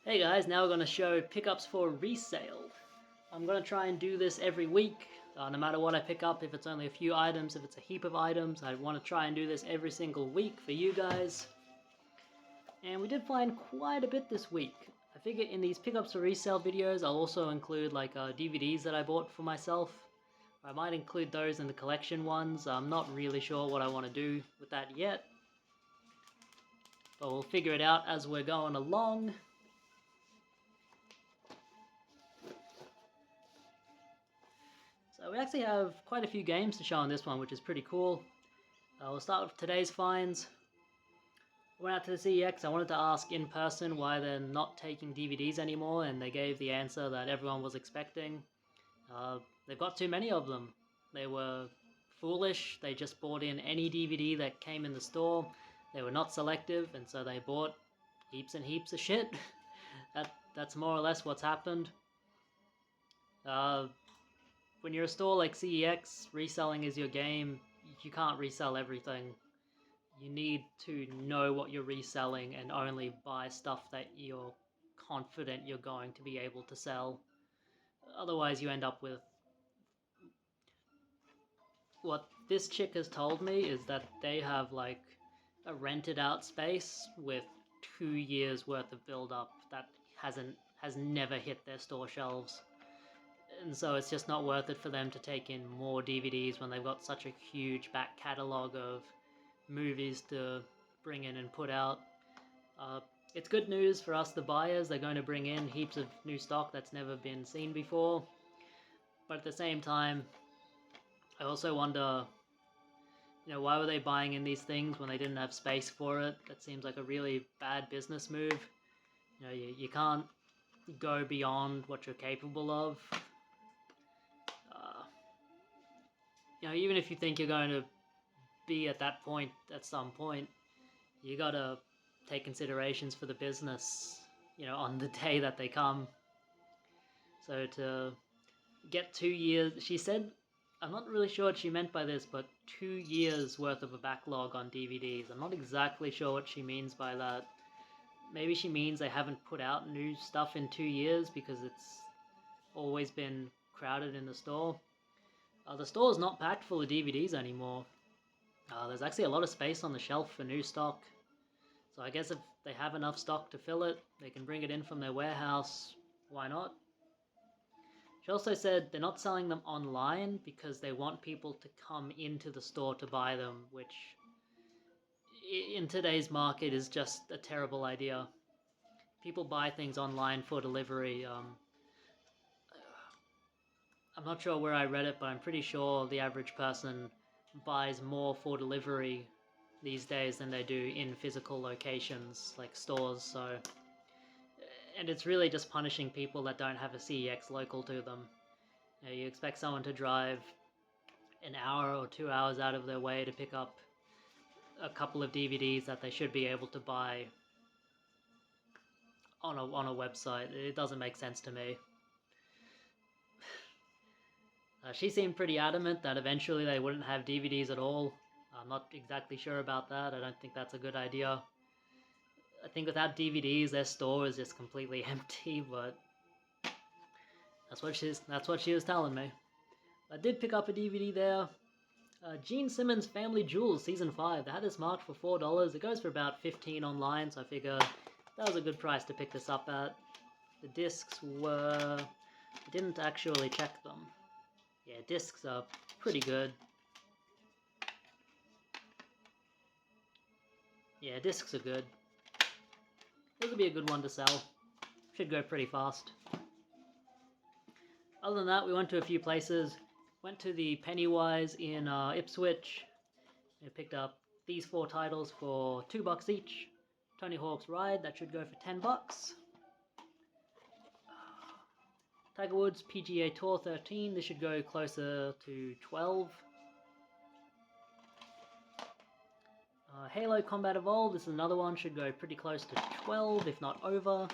Hey guys, now we're going to show pickups for resale. I'm going to try and do this every week, no matter what I pick up, if it's only a few items, if it's a heap of items, I want to try and do this every single week for you guys. And we did find quite a bit this week. I figure in these pickups for resale videos, I'll also include like DVDs that I bought for myself. I might include those in the collection ones. I'm not really sure what I want to do with that yet, but we'll figure it out as we're going along. So we actually have quite a few games to show on this one, which is pretty cool. We'll start with today's finds. I went out to the CEX. I wanted to ask in person why they're not taking DVDs anymore, and they gave the answer that everyone was expecting. They've got too many of them. They were foolish. They just bought in any DVD that came in the store. They were not selective, and so they bought heaps and heaps of shit. That's more or less what's happened. When you're a store like CEX, reselling is your game. You can't resell everything. You need to know what you're reselling and only buy stuff that you're confident you're going to be able to sell. Otherwise you end up with... What this chick has told me is that they have like a rented out space with 2 years worth of build up that has never hit their store shelves. And so it's just not worth it for them to take in more DVDs when they've got such a huge back catalogue of movies to bring in and put out. It's good news for us, the buyers. They're going to bring in heaps of new stock that's never been seen before. But at the same time, I also wonder, why were they buying in these things when they didn't have space for it? That seems like a really bad business move. You can't go beyond what you're capable of. Even if you think you're going to be at that point at some point, you gotta take considerations for the business, on the day that they come. So to get 2 years, she said, I'm not really sure what she meant by this, but 2 years worth of a backlog on DVDs. I'm not exactly sure what she means by that. Maybe she means they haven't put out new stuff in 2 years because it's always been crowded in the store. The store's not packed full of DVDs anymore. There's actually a lot of space on the shelf for new stock. So I guess if they have enough stock to fill it, they can bring it in from their warehouse. Why not? She also said they're not selling them online because they want people to come into the store to buy them, which in today's market is just a terrible idea. People buy things online for delivery. I'm not sure where I read it, but I'm pretty sure the average person buys more for delivery these days than they do in physical locations like stores. So, and it's really just punishing people that don't have a CEX local to them. You expect someone to drive an hour or 2 hours out of their way to pick up a couple of DVDs that they should be able to buy on a website. It doesn't make sense to me. She seemed pretty adamant that eventually they wouldn't have DVDs at all. I'm not exactly sure about that. I don't think that's a good idea. I think without DVDs, their store is just completely empty, but that's what she was telling me. I did pick up a DVD there. Gene Simmons' Family Jewels Season 5. They had this marked for $4. It goes for about $15 online, so I figure that was a good price to pick this up at. The discs were... I didn't actually check them. Yeah, discs are pretty good. Yeah, discs are good. This would be a good one to sell. Should go pretty fast. Other than that, we went to a few places. Went to the Pennywise in Ipswich. We picked up these 4 titles for $2 each. Tony Hawk's Ride, that should go for $10. Tiger Woods PGA Tour 13, this should go closer to 12. Halo Combat Evolved, this is another one, should go pretty close to 12, if not over.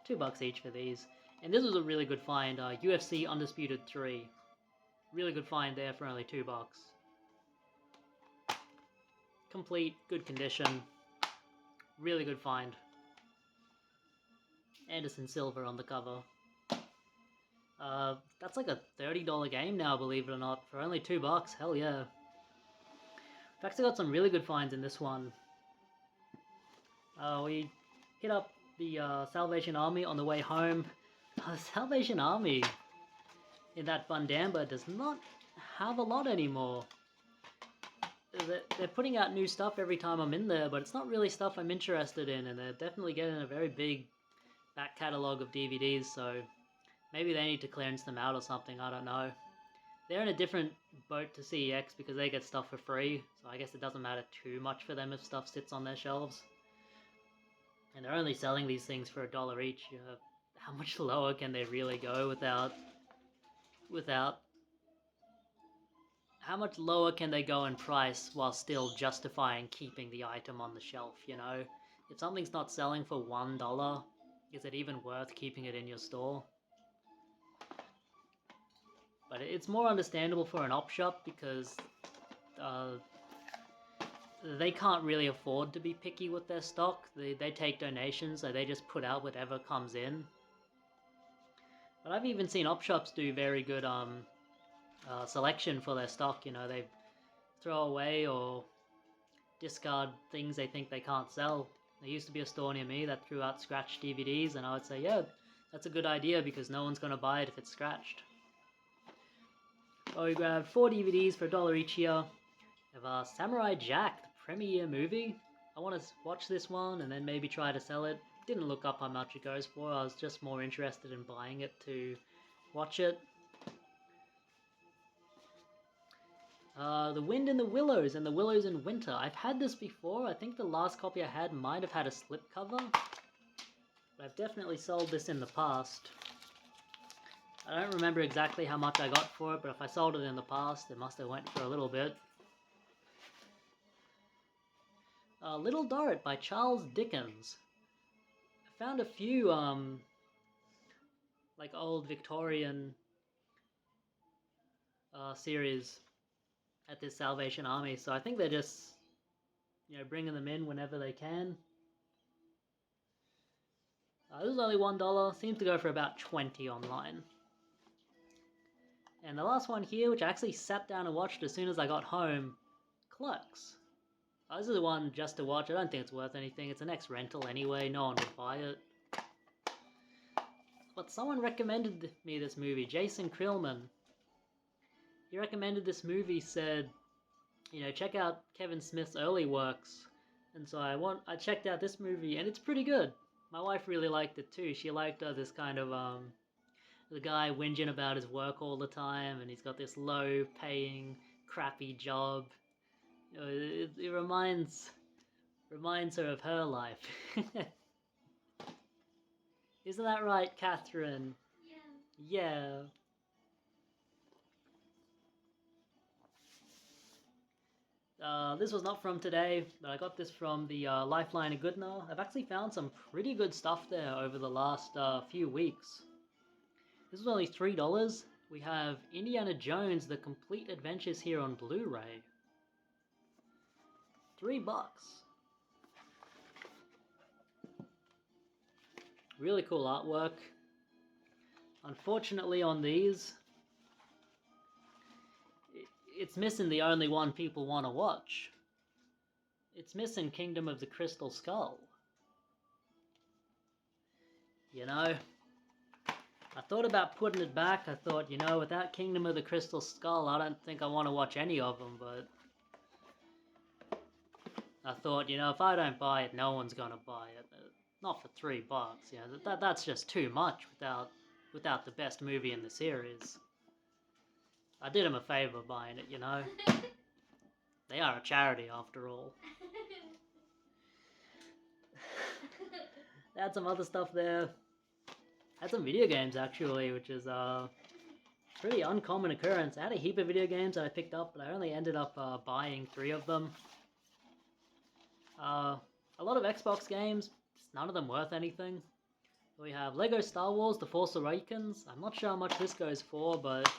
$2 each for these. And this was a really good find, UFC Undisputed 3. Really good find there for only $2. Complete, good condition. Really good find. Anderson Silva on the cover. That's like a $30 game now, believe it or not, for only $2. Hell yeah. I've actually got some really good finds in this one. We hit up the Salvation Army on the way home. The Salvation Army in that Bundamba does not have a lot anymore. They're putting out new stuff every time I'm in there, but it's not really stuff I'm interested in, and they're definitely getting a very big back catalogue of DVDs, so maybe they need to clearance them out or something, I don't know. They're in a different boat to CEX because they get stuff for free, so I guess it doesn't matter too much for them if stuff sits on their shelves. And they're only selling these things for $1 each. How much lower can they really go without... How much lower can they go in price while still justifying keeping the item on the shelf, you know? If something's not selling for $1, is it even worth keeping it in your store? But it's more understandable for an op shop because they can't really afford to be picky with their stock. They take donations, so they just put out whatever comes in. But I've even seen op shops do very good selection for their stock, you know, they throw away or discard things they think they can't sell. There used to be a store near me that threw out scratched DVDs, and I would say, yeah, that's a good idea because no one's going to buy it if it's scratched. So we grabbed 4 DVDs for $1 each here. We have Samurai Jack, the premiere movie. I want to watch this one and then maybe try to sell it. Didn't look up how much it goes for, I was just more interested in buying it to watch it. The Wind in the Willows and the Willows in Winter. I've had this before. I think the last copy I had might have had a slipcover. But I've definitely sold this in the past. I don't remember exactly how much I got for it, but if I sold it in the past, it must have went for a little bit. Little Dorrit by Charles Dickens. I found a few, like old Victorian series at this Salvation Army, so I think they're just, you know, bringing them in whenever they can. This is only $1, seems to go for about $20 online. And the last one here, which I actually sat down and watched as soon as I got home, Clerks. This is the one just to watch. I don't think it's worth anything. It's an ex-rental anyway, no one would buy it. But someone recommended me this movie, Jason Krillman. He recommended this movie, said, you know, check out Kevin Smith's early works. And so I checked out this movie, and it's pretty good. My wife really liked it too. She liked this kind of, the guy whinging about his work all the time, and he's got this low-paying, crappy job. You know, it reminds her of her life. Isn't that right, Catherine? Yeah. This was not from today, but I got this from the Lifeline of Goodna. I've actually found some pretty good stuff there over the last few weeks. This was only $3. We have Indiana Jones, The Complete Adventures here on Blu-ray. $3. Really cool artwork. Unfortunately on these, it's missing the only one people want to watch. It's missing Kingdom of the Crystal Skull. You know, I thought about putting it back. I thought, you know, without Kingdom of the Crystal Skull, I don't think I want to watch any of them, but I thought, you know, if I don't buy it, no one's gonna buy it. Not for $3, you know, that's just too much without the best movie in the series. I did them a favor buying it, you know. They are a charity after all. They had some other stuff there. Had some video games actually, which is pretty uncommon occurrence. I had a heap of video games that I picked up, but I only ended up buying 3 of them. A lot of Xbox games, none of them worth anything. We have Lego Star Wars The Force Awakens. I'm not sure how much this goes for, but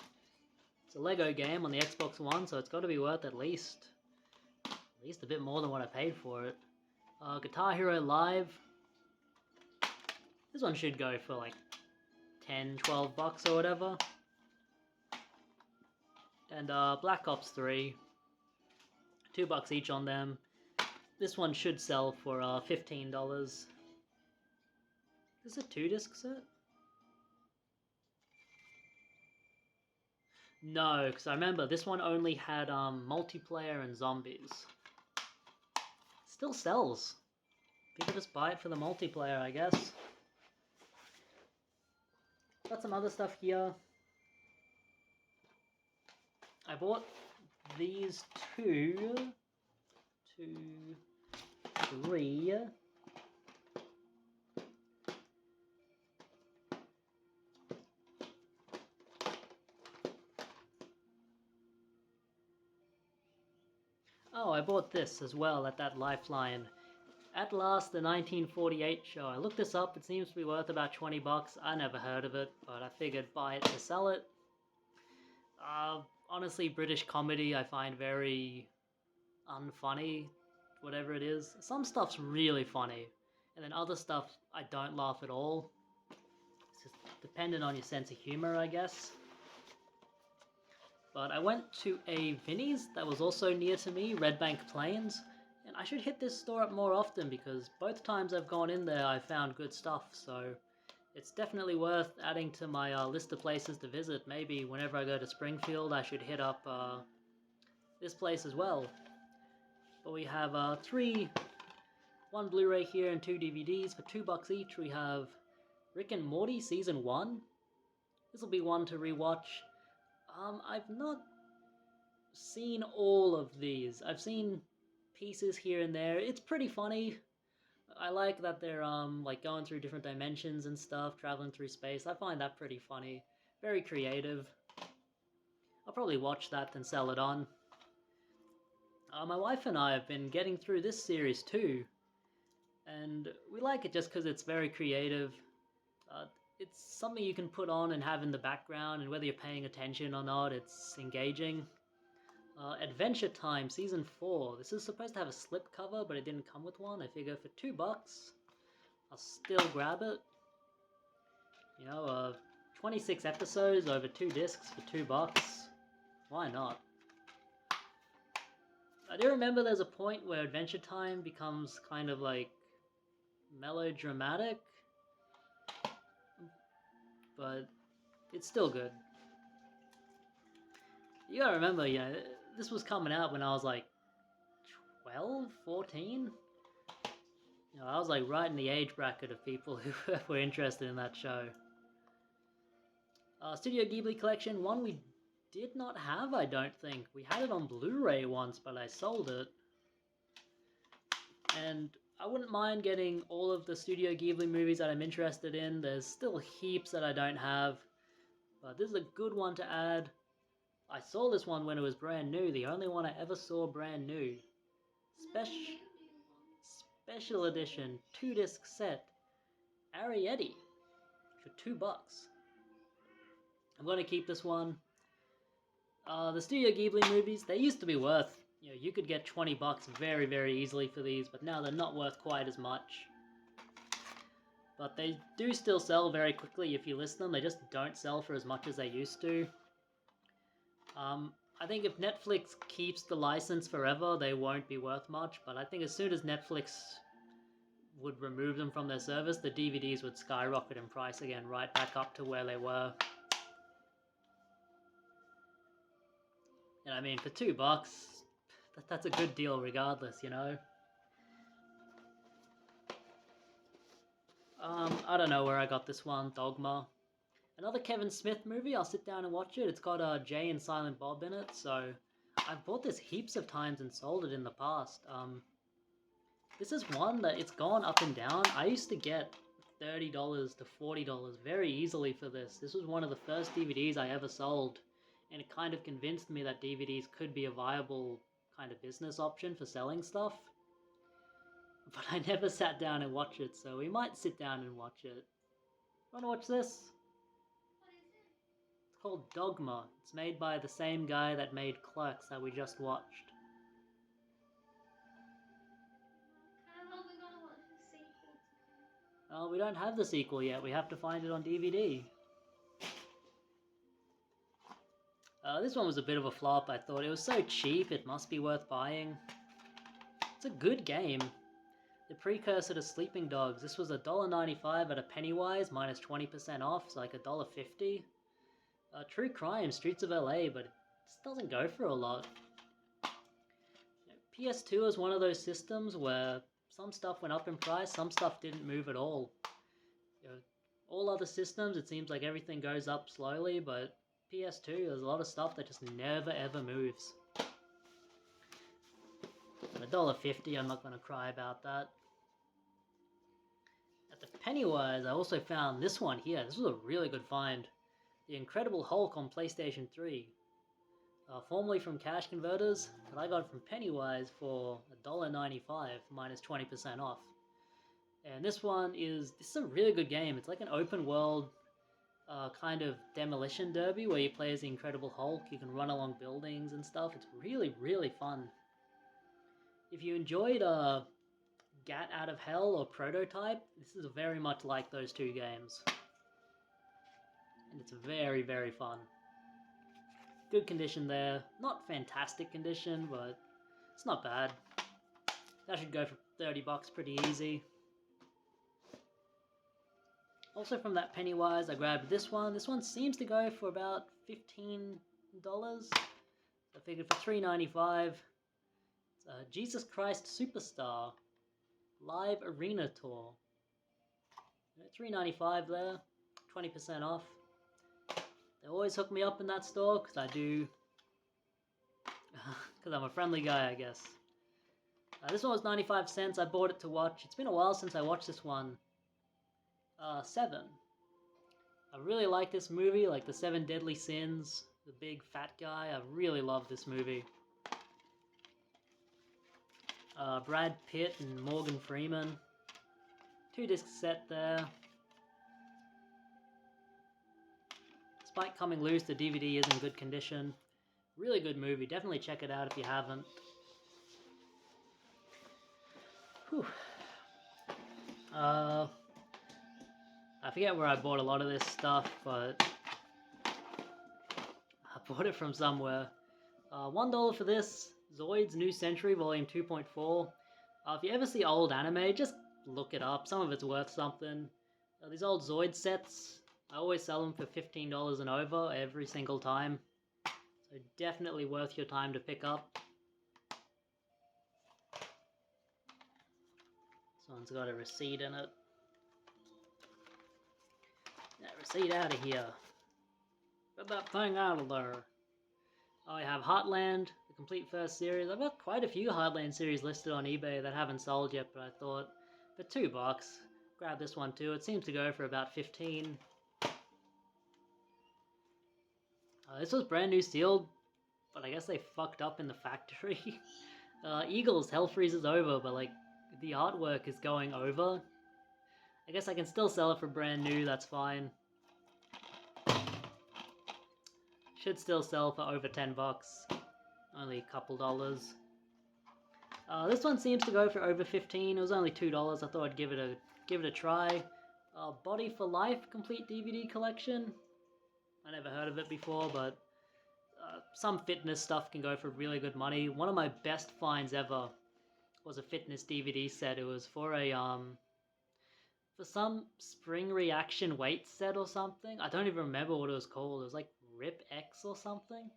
it's a Lego game on the Xbox One, so it's got to be worth at least a bit more than what I paid for it. Guitar Hero Live. This one should go for like 10, 12 bucks or whatever. And Black Ops 3, $2 each on them. This one should sell for $15. Is this a 2-disc set? No, because I remember this one only had multiplayer and zombies. Still sells. People just buy it for the multiplayer, I guess. Got some other stuff here. I bought these two, 3. Oh, I bought this as well at that Lifeline. At Last, the 1948 show. I looked this up, it seems to be worth about 20 bucks. I never heard of it, but I figured buy it to sell it. Honestly, British comedy I find very unfunny, whatever it is. Some stuff's really funny, and then other stuff I don't laugh at all. It's just dependent on your sense of humor, I guess. But I went to a Vinnie's that was also near to me, Red Bank Plains, and I should hit this store up more often because both times I've gone in there I found good stuff, so it's definitely worth adding to my list of places to visit. Maybe whenever I go to Springfield I should hit up this place as well. But we have 1 Blu-ray here and 2 DVDs for $2 each. We have Rick and Morty Season 1. This will be one to rewatch. I've not seen all of these. I've seen pieces here and there. It's pretty funny. I like that they're like going through different dimensions and stuff, traveling through space. I find that pretty funny. Very creative. I'll probably watch that and sell it on. My wife and I have been getting through this series too, and we like it just because it's very creative. It's something you can put on and have in the background, and whether you're paying attention or not, it's engaging. Adventure Time Season 4. This is supposed to have a slipcover, but it didn't come with one. I figure for $2, I'll still grab it. You know, 26 episodes over 2 discs for $2. Why not? I do remember there's a point where Adventure Time becomes kind of like melodramatic, but it's still good. You gotta remember, you know, this was coming out when I was like 12, 14. You know, I was like right in the age bracket of people who were interested in that show. Studio Ghibli Collection, one we did not have, I don't think. We had it on Blu-ray once, but I sold it. And I wouldn't mind getting all of the Studio Ghibli movies that I'm interested in. There's still heaps that I don't have, but this is a good one to add. I saw this one when it was brand new, the only one I ever saw brand new. Special edition 2-disc set, Arrietty, for $2. I'm going to keep this one. The Studio Ghibli movies, they used to be worth, you know, you could get 20 bucks very, very easily for these, but now they're not worth quite as much. But they do still sell very quickly if you list them. They just don't sell for as much as they used to. I think if Netflix keeps the license forever, they won't be worth much, but I think as soon as Netflix would remove them from their service, the DVDs would skyrocket in price again, right back up to where they were. And I mean, for $2, that's a good deal regardless, you know? I don't know where I got this one, Dogma. Another Kevin Smith movie, I'll sit down and watch it. It's got Jay and Silent Bob in it, so I've bought this heaps of times and sold it in the past. This is one that it's gone up and down. I used to get $30 to $40 very easily for this. This was one of the first DVDs I ever sold, and it kind of convinced me that DVDs could be a viable kind of business option for selling stuff. But I never sat down and watched it, so we might sit down and watch it. Wanna watch this? It's called Dogma. It's made by the same guy that made Clerks that we just watched. Well, we don't have the sequel yet. We have to find it on DVD. This one was a bit of a flop, I thought. It was so cheap, it must be worth buying. It's a good game. The precursor to Sleeping Dogs. This was $1.95 at a Pennywise, minus 20% off, so like $1.50. True Crime, Streets of LA, but it just doesn't go for a lot. PS2 is one of those systems where some stuff went up in price, some stuff didn't move at all. All other systems, it seems like everything goes up slowly, but PS2, there's a lot of stuff that just never ever moves. $1.50, I'm not going to cry about that. At the Pennywise, I also found this one here. This was a really good find. The Incredible Hulk on PlayStation 3. Formerly from Cash Converters, but I got it from Pennywise for $1.95, minus 20% off. And this is a really good game. It's like an open world kind of demolition derby where you play as the Incredible Hulk. You can run along buildings and stuff. It's really, really fun. If you enjoyed Gat Out of Hell or Prototype, this is very much like those two games. And it's very, very fun. Good condition there. Not fantastic condition, but it's not bad. That should go for $30 pretty easy. Also from that Pennywise, I grabbed this one. This one seems to go for about $15. I figured for $3.95. It's Jesus Christ Superstar Live Arena Tour. $3.95 there, 20% off. They always hook me up in that store because I do, because I'm a friendly guy, I guess. This one was 95 cents. I bought it to watch. It's been a while since I watched this one. 7. I really like this movie, like the 7 Deadly Sins, the big fat guy. I really love this movie. Brad Pitt and Morgan Freeman. 2-disc set there. Despite coming loose, the DVD is in good condition. Really good movie. Definitely check it out if you haven't. Whew. I forget where I bought a lot of this stuff, but I bought it from somewhere. $1 for this. Zoid's New Century Volume 2.4. If you ever see old anime, just look it up. Some of it's worth something. These old Zoid sets, I always sell them for $15 and over every single time. So definitely worth your time to pick up. This one's got a receipt in it. That receipt out of here. Get that thing out of there. I have Heartland, the complete first series. I've got quite a few Heartland series listed on eBay that haven't sold yet, but I thought for $2, grab this one too. It seems to go for about 15. This was brand new sealed, but I guess they fucked up in the factory. Eagles, Hell Freezes Over, but like the artwork is going over. I guess I can still sell it for brand new, that's fine. Should still sell for over $10. Only a couple dollars. This one seems to go for over 15. It was only $2. I thought I'd give it a try. Body for Life complete DVD collection. I never heard of it before, but some fitness stuff can go for really good money. One of my best finds ever was a fitness DVD set. It was for a for some spring reaction weight set or something. I don't even remember what it was called. It was like Rip X or something.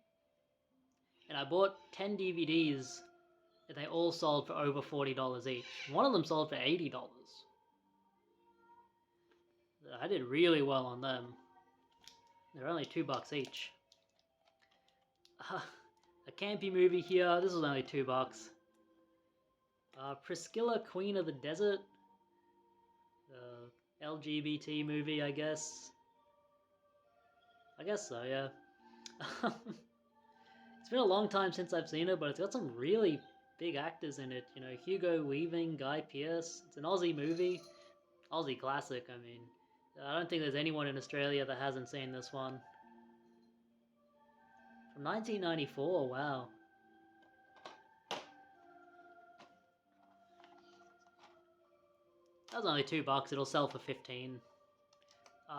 And I bought 10 DVDs and they all sold for over $40 each. One of them sold for $80. I did really well on them. They're only $2 each. A campy movie here. This was only $2. Priscilla, Queen of the Desert. LGBT movie, I guess. I guess so, yeah. It's been a long time since I've seen it, but it's got some really big actors in it. You know, Hugo Weaving, Guy Pearce. It's an Aussie movie. Aussie classic, I mean. I don't think there's anyone in Australia that hasn't seen this one. From 1994, wow. That was only $2. It'll sell for 15.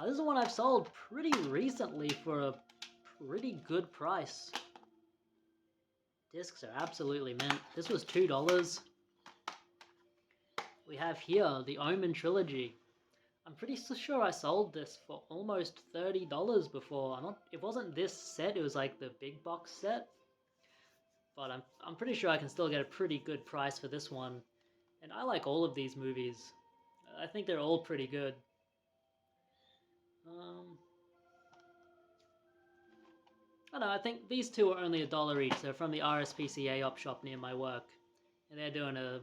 This is one I've sold pretty recently for a pretty good price. Discs are absolutely mint. This was $2. We have here the Omen Trilogy. I'm pretty sure I sold this for almost $30 before. It wasn't this set, it was like the big box set. But I'm pretty sure I can still get a pretty good price for this one. And I like all of these movies. I think they're all pretty good. I don't know, I think these two are only $1 each. They're from the RSPCA op shop near my work. And they're doing a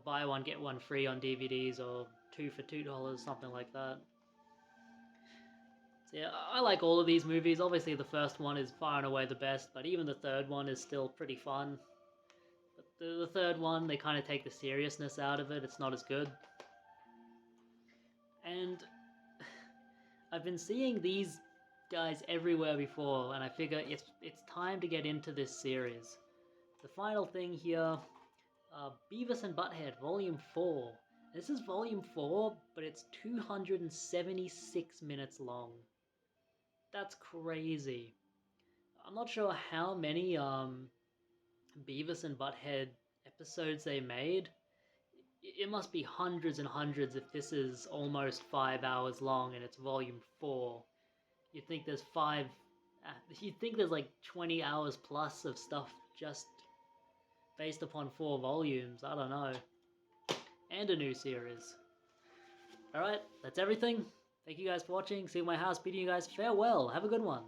buy one, get one free on DVDs, or 2 for $2, something like that. So yeah, I like all of these movies. Obviously the first one is far and away the best, but even the third one is still pretty fun. But the third one, they kind of take the seriousness out of it. It's not as good. And I've been seeing these guys everywhere before, and I figure it's time to get into this series. The final thing here, Beavis and Butthead Volume 4. This is Volume 4, but it's 276 minutes long. That's crazy. I'm not sure how many Beavis and Butthead episodes they made. It must be hundreds and hundreds if this is almost 5 hours long and it's Volume 4. You'd think there's like 20 hours plus of stuff just based upon 4 volumes. I don't know. And a new series. Alright, that's everything. Thank you guys for watching. See you at my house. Bidding you guys farewell. Have a good one.